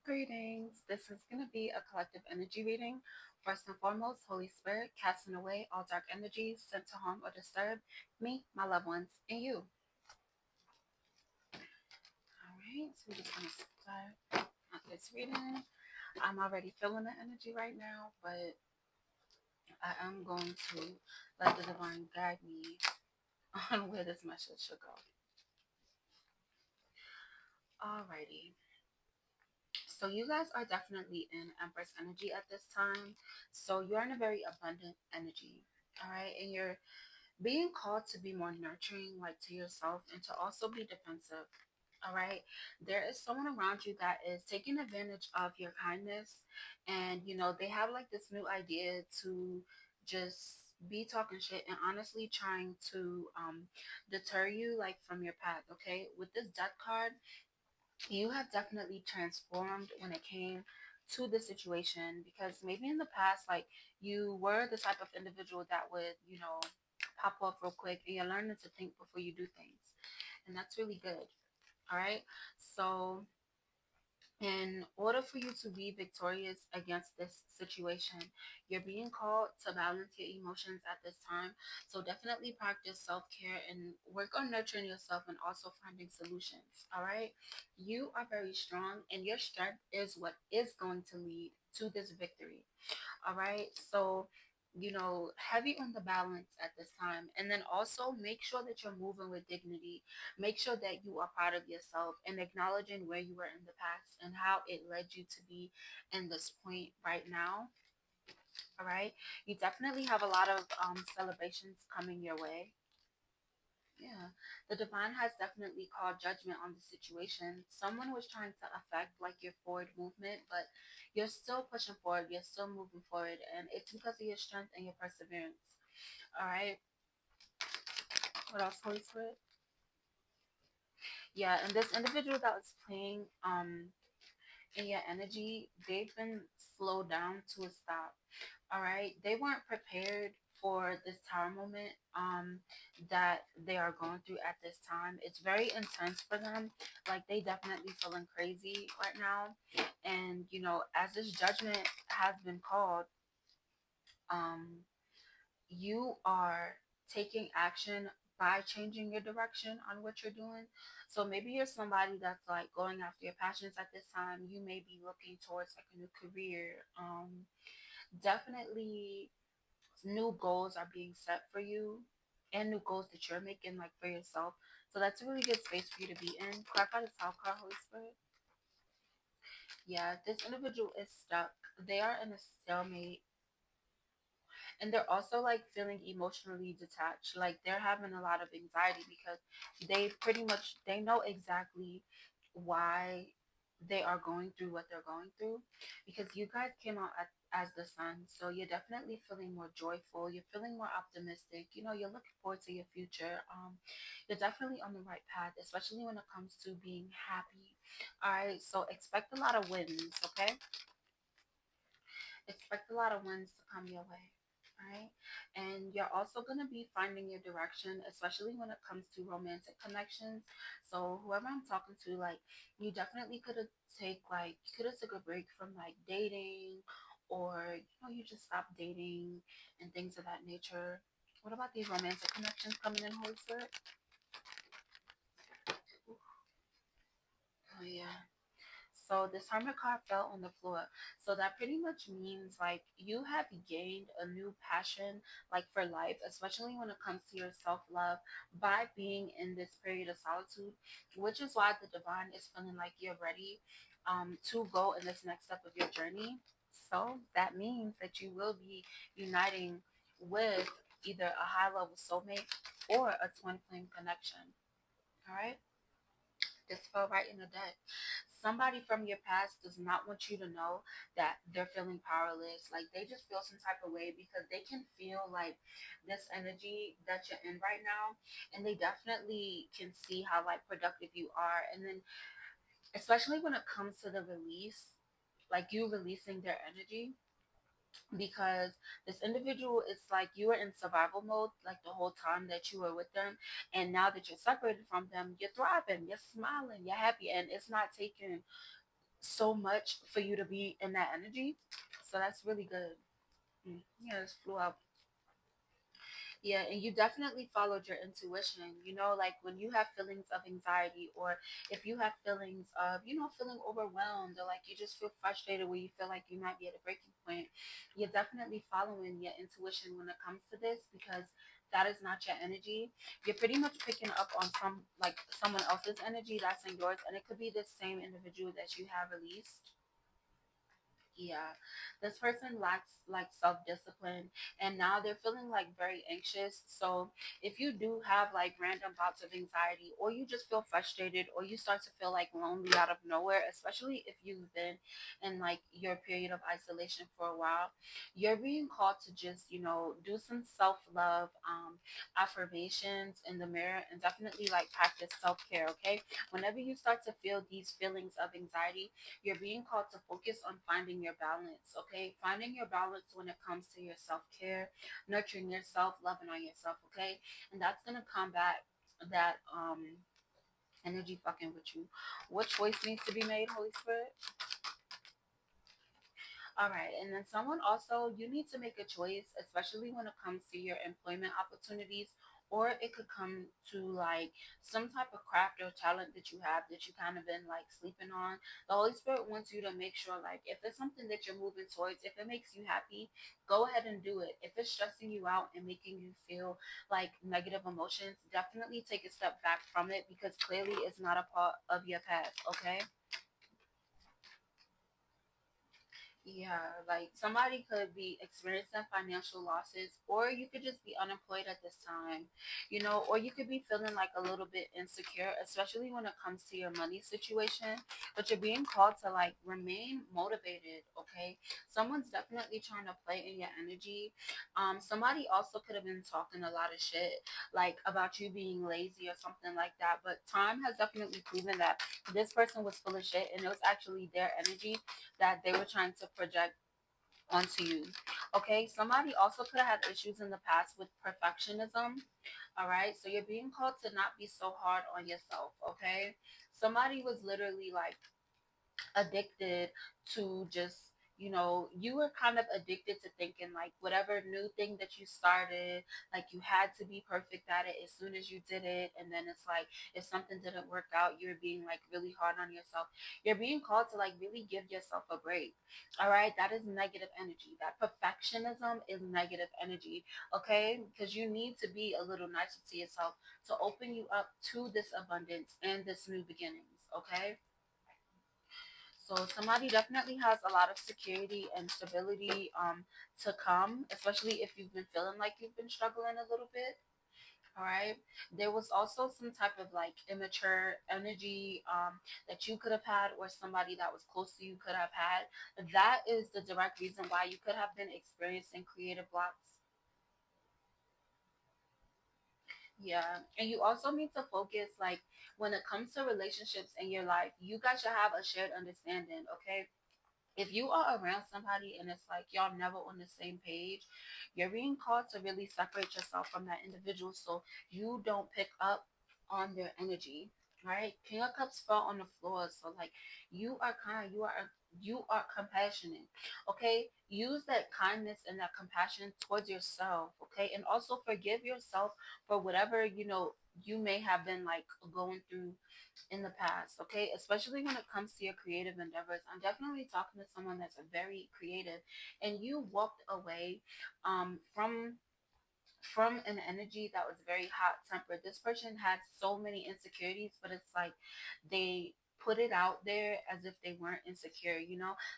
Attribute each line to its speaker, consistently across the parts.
Speaker 1: Greetings. This is going to be a collective energy reading. First and foremost, Holy Spirit, casting away all dark energies sent to harm or disturb me, my loved ones, and you. All right, so we're just going to start this reading. I'm already feeling the energy right now, but I am going to let the divine guide me on where this message should go. Alrighty. So you guys are definitely in Empress energy at this time. So you're in a very abundant energy. All right, and you're being called to be more nurturing, like to yourself, and to also be defensive. All right, there is someone around you that is taking advantage of your kindness, and they have like this new idea to just be talking shit and honestly trying to deter you like from your path. Okay, with this death card, you have definitely transformed when it came to the situation, because maybe in the past, like, you were the type of individual that would pop off real quick, and you're learning to think before you do things, and that's really good. All right, so in order for you to be victorious against this situation, you're being called to balance your emotions at this time. So definitely practice self-care and work on nurturing yourself and also finding solutions. All right. You are very strong, and your strength is what is going to lead to this victory. All right. So, heavy on the balance at this time. And then also make sure that you're moving with dignity. Make sure that you are proud of yourself and acknowledging where you were in the past and how it led you to be in this point right now. All right. You definitely have a lot of celebrations coming your way. Yeah, the divine has definitely called judgment on the situation. Someone was trying to affect like your forward movement, but you're still pushing forward, you're still moving forward, and it's because of your strength and your perseverance. All right, what else, Holy Spirit? Yeah, and this individual that was playing in your energy, they've been slowed down to a stop. All right, they weren't prepared for this tower moment that they are going through at this time. It's very intense for them. Like, they definitely feeling crazy right now, and as this judgment has been called, um you are taking action by changing your direction on what you're doing. So maybe you're somebody that's like going after your passions at this time. You may be looking towards like a new career. Definitely new goals are being set for you, and new goals that you're making like for yourself. So that's a really good space for you to be in. Clarify the south card, Holy Spirit. Yeah, this individual is stuck. They are in a stalemate, and they're also like feeling emotionally detached. Like, they're having a lot of anxiety because they know exactly why they are going through what they're going through, because you guys came out as the sun. So you're definitely feeling more joyful, you're feeling more optimistic, you're looking forward to your future. You're definitely on the right path, especially when it comes to being happy. All right, so expect a lot of wins. Okay, expect a lot of wins to come your way. All right. And you're also going to be finding your direction, especially when it comes to romantic connections. So whoever I'm talking to, like, you definitely could have took a break from like dating, or you just stopped dating and things of that nature. What about these romantic connections coming in, Holy Spirit? Oh yeah. So this hermit card fell on the floor. So that pretty much means like you have gained a new passion like for life, especially when it comes to your self-love, by being in this period of solitude, which is why the divine is feeling like you're ready to go in this next step of your journey. So that means that you will be uniting with either a high level soulmate or a twin flame connection. All right. This fell right in the deck. Somebody from your past does not want you to know that they're feeling powerless. Like, they just feel some type of way because they can feel like this energy that you're in right now, and they definitely can see how like productive you are. And then, especially when it comes to the release, like you releasing their energy, because this individual, it's like you were in survival mode like the whole time that you were with them, and now that you're separated from them, you're thriving, you're smiling, you're happy, and it's not taking so much for you to be in that energy. So that's really good. Yeah, this flew out. Yeah, and you definitely followed your intuition. You know, like when you have feelings of anxiety, or if you have feelings of, feeling overwhelmed, or like you just feel frustrated where you feel like you might be at a breaking point, you're definitely following your intuition when it comes to this, because that is not your energy. You're pretty much picking up on someone else's energy that's in yours, and it could be the same individual that you have released. Yeah, this person lacks like self discipline, and now they're feeling like very anxious. So, if you do have like random bouts of anxiety, or you just feel frustrated, or you start to feel like lonely out of nowhere, especially if you've been in like your period of isolation for a while, you're being called to just, do some self love, affirmations in the mirror, and definitely like practice self care, okay? Whenever you start to feel these feelings of anxiety, you're being called to focus on finding your balance, okay? Finding your balance when it comes to your self care, nurturing yourself, loving on yourself, okay? And that's gonna combat that energy fucking with you. What choice needs to be made, Holy Spirit? All right, and then someone also, you need to make a choice, especially when it comes to your employment opportunities, or it could come to like some type of craft or talent that you have that you kind of been like sleeping on. The Holy Spirit wants you to make sure, like, if it's something that you're moving towards, if it makes you happy, go ahead and do it. If it's stressing you out and making you feel like negative emotions, definitely take a step back from it, because clearly it's not a part of your path, okay? Yeah, like somebody could be experiencing financial losses, or you could just be unemployed at this time, or you could be feeling like a little bit insecure, especially when it comes to your money situation. But you're being called to like remain motivated, okay? Someone's definitely trying to play in your energy. Somebody also could have been talking a lot of shit, like about you being lazy or something like that. But time has definitely proven that this person was full of shit, and it was actually their energy that they were trying to project onto you. Okay, somebody also could have had issues in the past with perfectionism. All right, so you're being called to not be so hard on yourself. Okay, somebody was literally like addicted to just, you were kind of addicted to thinking like whatever new thing that you started, like you had to be perfect at it as soon as you did it. And then it's like if something didn't work out, you're being like really hard on yourself. You're being called to like really give yourself a break. All right, that is negative energy. That perfectionism is negative energy. Okay, because you need to be a little nicer to yourself to open you up to this abundance and this new beginnings. Okay, so somebody definitely has a lot of security and stability to come, especially if you've been feeling like you've been struggling a little bit. All right. There was also some type of like immature energy that you could have had, or somebody that was close to you could have had. That is the direct reason why you could have been experiencing creative blocks. Yeah. And you also need to focus, like, when it comes to relationships in your life, you guys should have a shared understanding, okay? If you are around somebody and it's like y'all never on the same page, you're being called to really separate yourself from that individual so you don't pick up on their energy. Right? King of Cups fell on the floor, so like you are kind, you are compassionate. Okay, use that kindness and that compassion towards yourself. Okay, and also forgive yourself for whatever you may have been like going through in the past, okay? Especially when it comes to your creative endeavors. I'm definitely talking to someone that's a very creative, and you walked away from an energy that was very hot tempered. This person had so many insecurities, but it's like they put it out there as if they weren't insecure,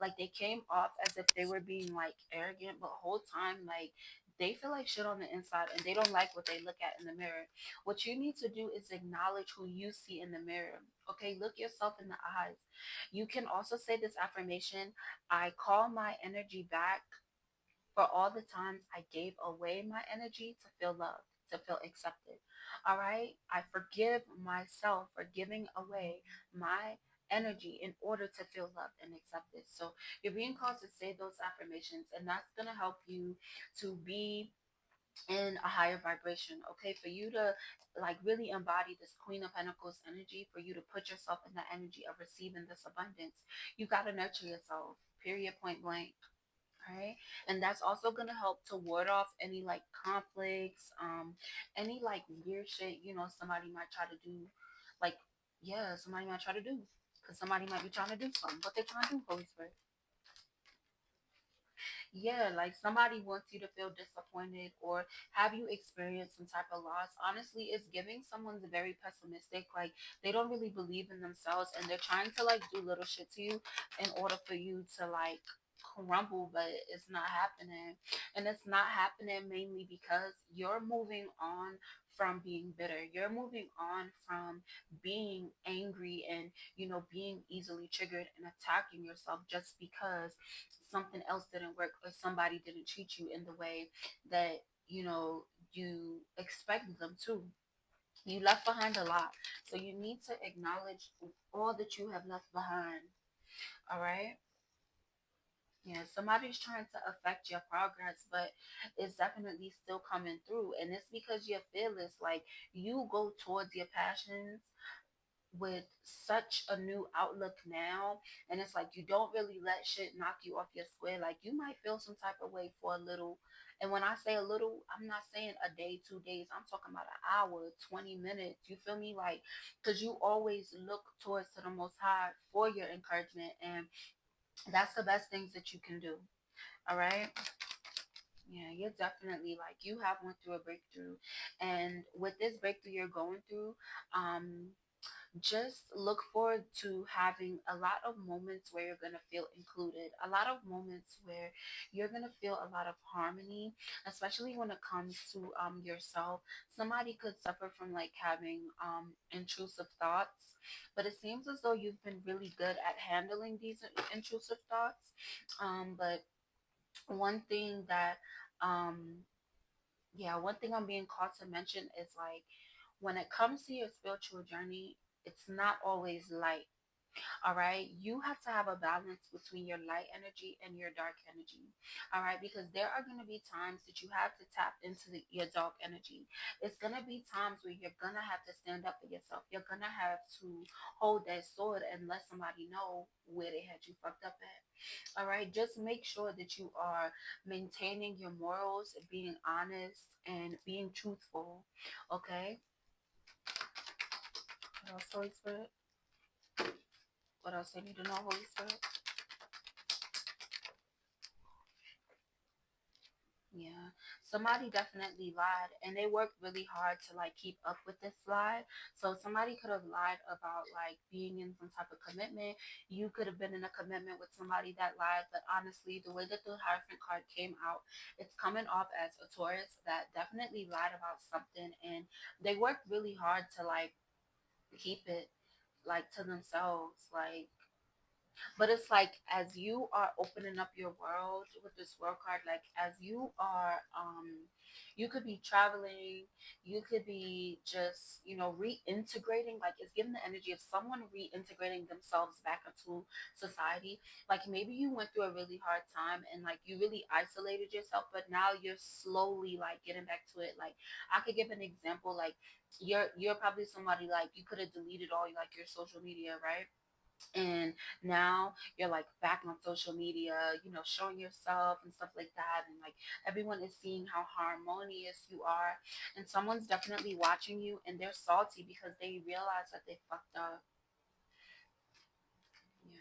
Speaker 1: like they came off as if they were being like arrogant, but whole time like they feel like shit on the inside and they don't like what they look at in the mirror. What you need to do is acknowledge who you see in the mirror. Okay, look yourself in the eyes. You can also say this affirmation: I call my energy back for all the times I gave away my energy to feel loved, to feel accepted. All right? I forgive myself for giving away my energy in order to feel loved and accepted. So you're being called to say those affirmations, and that's going to help you to be in a higher vibration. Okay, for you to like really embody this Queen of Pentacles energy, for you to put yourself in the energy of receiving this abundance, you got to nurture yourself, period, point blank. All right, and that's also going to help to ward off any like conflicts, any like weird shit, you know, somebody might try to do, like, yeah, somebody might try to do, because somebody might be trying to do something. What they trying to do, Holy Spirit? Yeah, like somebody wants you to feel disappointed or have you experienced some type of loss. Honestly, it's giving someone's very pessimistic. Like they don't really believe in themselves and they're trying to like do little shit to you in order for you to like crumble, but it's not happening. And it's not happening mainly because you're moving on from being bitter. You're moving on from being angry and, you know, being easily triggered and attacking yourself just because something else didn't work or somebody didn't treat you in the way that, you know, you expected them to. You left behind a lot. So you need to acknowledge all that you have left behind. All right. Yeah, somebody's trying to affect your progress, but it's definitely still coming through. And it's because you're fearless. Like you go towards your passions with such a new outlook now, and it's like you don't really let shit knock you off your square. Like you might feel some type of way for a little, and when I say a little, I'm not saying a day, 2 days, I'm talking about an hour, 20 minutes, you feel me? Like because you always look towards to the most high for your encouragement, and that's the best things that you can do. All right. Yeah, you're definitely like you have went through a breakthrough, and with this breakthrough you're going through, um just look forward to having a lot of moments where you're going to feel included, a lot of moments where you're going to feel a lot of harmony, especially when it comes to yourself. Somebody could suffer from like having intrusive thoughts, but it seems as though you've been really good at handling these intrusive thoughts. But one thing that um yeah, one thing I'm being called to mention is like when it comes to your spiritual journey, it's not always light. All right. You have to have a balance between your light energy and your dark energy. All right. Because there are going to be times that you have to tap into your dark energy. It's going to be times where you're going to have to stand up for yourself. You're going to have to hold that sword and let somebody know where they had you fucked up at. All right. Just make sure that you are maintaining your morals, being honest, and being truthful. Okay. What else, Holy Spirit? What else I need to know, Holy Spirit? Yeah, somebody definitely lied, and they worked really hard to like keep up with this lie. So somebody could have lied about like being in some type of commitment. You could have been in a commitment with somebody that lied, but honestly, the way that the Hierophant card came out, it's coming off as a Taurus that definitely lied about something, and they worked really hard to like keep it like to themselves, like but it's like as you are opening up your world with this world card, like as you are you could be traveling, you could be just, you know, reintegrating, like it's giving the energy of someone reintegrating themselves back into society. Like maybe you went through a really hard time and like you really isolated yourself, but now you're slowly like getting back to it. Like I could give an example, like you're probably somebody like you could have deleted all like your social media, right? And now you're like back on social media, you know, showing yourself and stuff like that, and like everyone is seeing how harmonious you are, and someone's definitely watching you and they're salty because they realize that they fucked up. Yeah.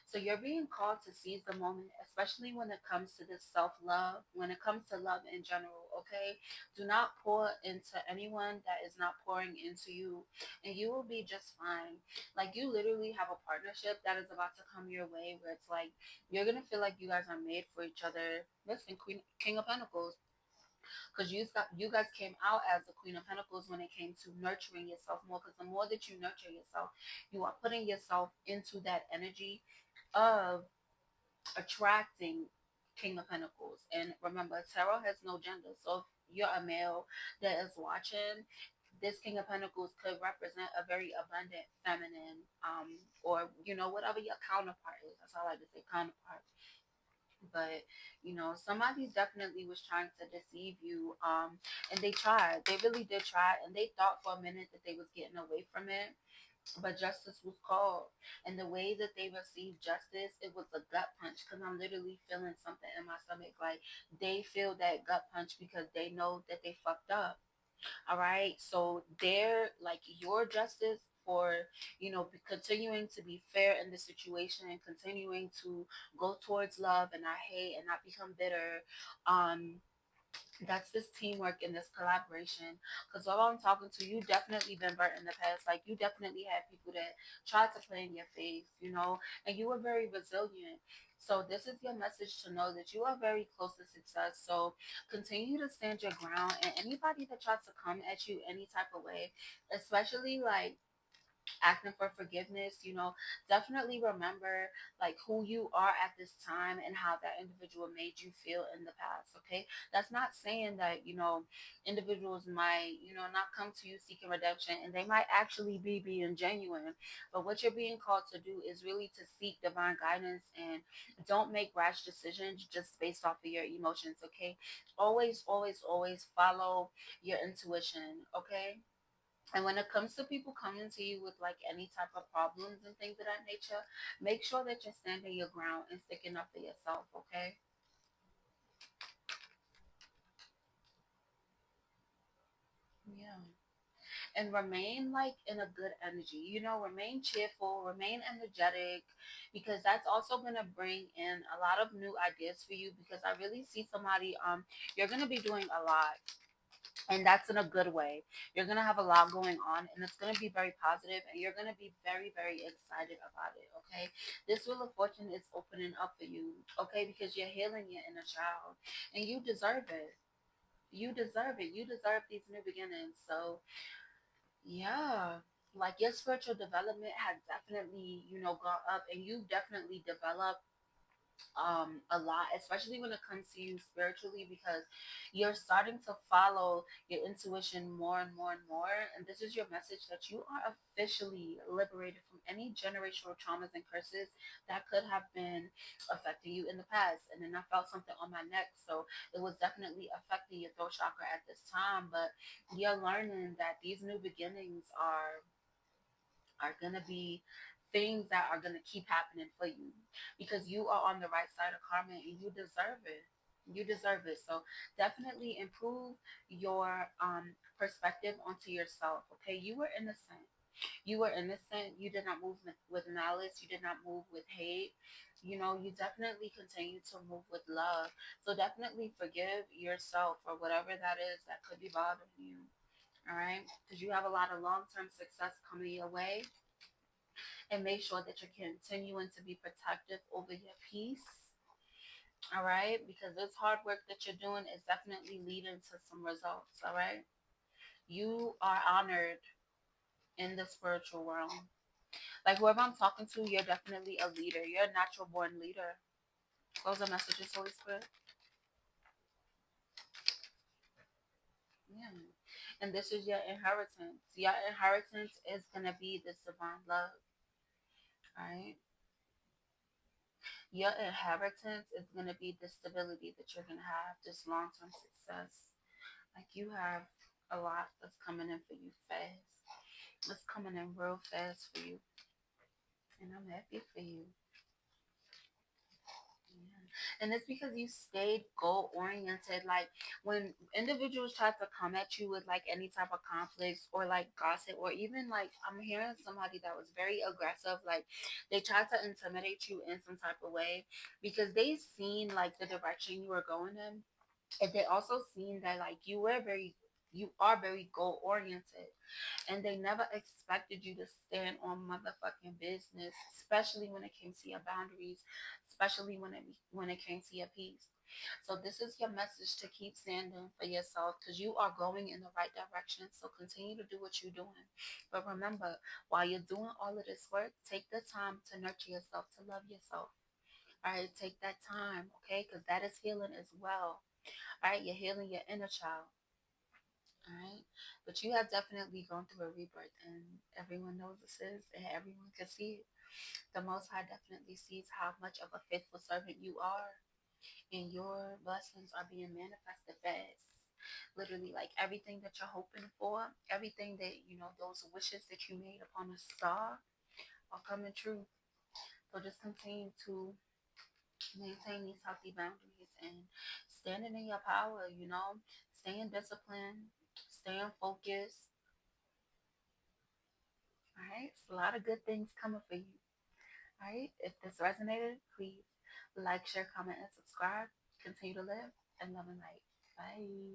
Speaker 1: So you're being called to seize the moment, especially when it comes to this self-love, when it comes to love in general, okay? Do not pour into anyone that is not pouring into you, and you will be just fine. Like you literally have a partnership that is about to come your way where it's like you're gonna feel like you guys are made for each other. Listen, Queen King of Pentacles, because you guys came out as the Queen of Pentacles when it came to nurturing yourself more. Because the more that you nurture yourself, you are putting yourself into that energy of attracting King of Pentacles. And remember, tarot has no gender. So if you're a male that is watching, this King of Pentacles could represent a very abundant feminine, or you know, whatever your counterpart is. That's all I like to say, counterpart. But somebody definitely was trying to deceive you, and they tried, they really did try, and they thought for a minute that they was getting away from it, but justice was called. And the way that they received justice, it was a gut punch, because I'm literally feeling something in my stomach. Like, they feel that gut punch because they know that they fucked up. All right. So they're like, your justice for, continuing to be fair in the situation and continuing to go towards love and not hate and not become bitter. Um, that's this teamwork and this collaboration. Because while I'm talking to you, definitely been burnt in the past. Like, you definitely had people that tried to play in your face, and you were very resilient. So this is your message to know that you are very close to success. So continue to stand your ground, and anybody that tries to come at you any type of way, especially like asking for forgiveness, definitely remember like who you are at this time and how that individual made you feel in the past. Okay, that's not saying that individuals might not come to you seeking redemption, and they might actually be being genuine. But what you're being called to do is really to seek divine guidance, and don't make rash decisions just based off of your emotions. Okay, always, always, always follow your intuition. Okay. And when it comes to people coming to you with like any type of problems and things of that nature, make sure that you're standing your ground and sticking up for yourself, okay? Yeah. And remain like in a good energy, remain cheerful, remain energetic, because that's also going to bring in a lot of new ideas for you. Because I really see somebody, you're going to be doing a lot, and that's in a good way. You're going to have a lot going on, and it's going to be very positive, and you're going to be very, very excited about it. Okay, this wheel of fortune is opening up for you. Okay, because you're healing your inner child, and you deserve it. You deserve it. You deserve these new beginnings. So yeah, like, your spiritual development has definitely gone up, and you definitely developed a lot, especially when it comes to you spiritually, because you're starting to follow your intuition more and more and more. And this is your message that you are officially liberated from any generational traumas and curses that could have been affecting you in the past. And then I felt something on my neck, so it was definitely affecting your throat chakra at this time. But you're learning that these new beginnings are going to be things that are going to keep happening for you, because you are on the right side of karma, and you deserve it. You deserve it. So definitely improve your perspective onto yourself. Okay, you were innocent. You were innocent. You did not move with malice. You did not move with hate. You definitely continue to move with love. So definitely forgive yourself for whatever that is that could be bothering you. All right, because you have a lot of long-term success coming your way. And make sure that you're continuing to be protective over your peace. All right, because this hard work that you're doing is definitely leading to some results. All right, you are honored in the spiritual realm. Like, whoever I'm talking to, you're definitely a leader. You're a natural born leader. Those are messages, Holy Spirit. Yeah. And this is your inheritance. Your inheritance is gonna be this divine love. All right. Your inheritance is going to be the stability that you're going to have, this long term success. Like, you have a lot that's coming in for you fast. It's coming in real fast for you. And I'm happy for you. Yeah. And it's because you stayed goal oriented. Like, when individuals try to come at you with like any type of conflicts or like gossip, or even like, I'm hearing somebody that was very aggressive, like they tried to intimidate you in some type of way, because they seen like the direction you were going in. And they also seen that like you are very goal oriented, and they never expected you to stand on motherfucking business, especially when it came to your boundaries, especially when it came to your peace. So this is your message, to keep standing for yourself, because you are going in the right direction. So continue to do what you're doing. But remember, while you're doing all of this work, take the time to nurture yourself, to love yourself. All right, take that time, okay? Because that is healing as well. All right, you're healing your inner child. All right, but you have definitely gone through a rebirth, and everyone knows this is, and everyone can see it. The Most High definitely sees how much of a faithful servant you are. and your blessings are being manifested fast. Literally, like everything that you're hoping for, everything that, those wishes that you made upon a star are coming true. So just continue to maintain these healthy boundaries and standing in your power, staying disciplined, staying focused. All right. It's a lot of good things coming for you. All right. If this resonated, please like, share, comment, and subscribe. Continue to live and love and light. Bye.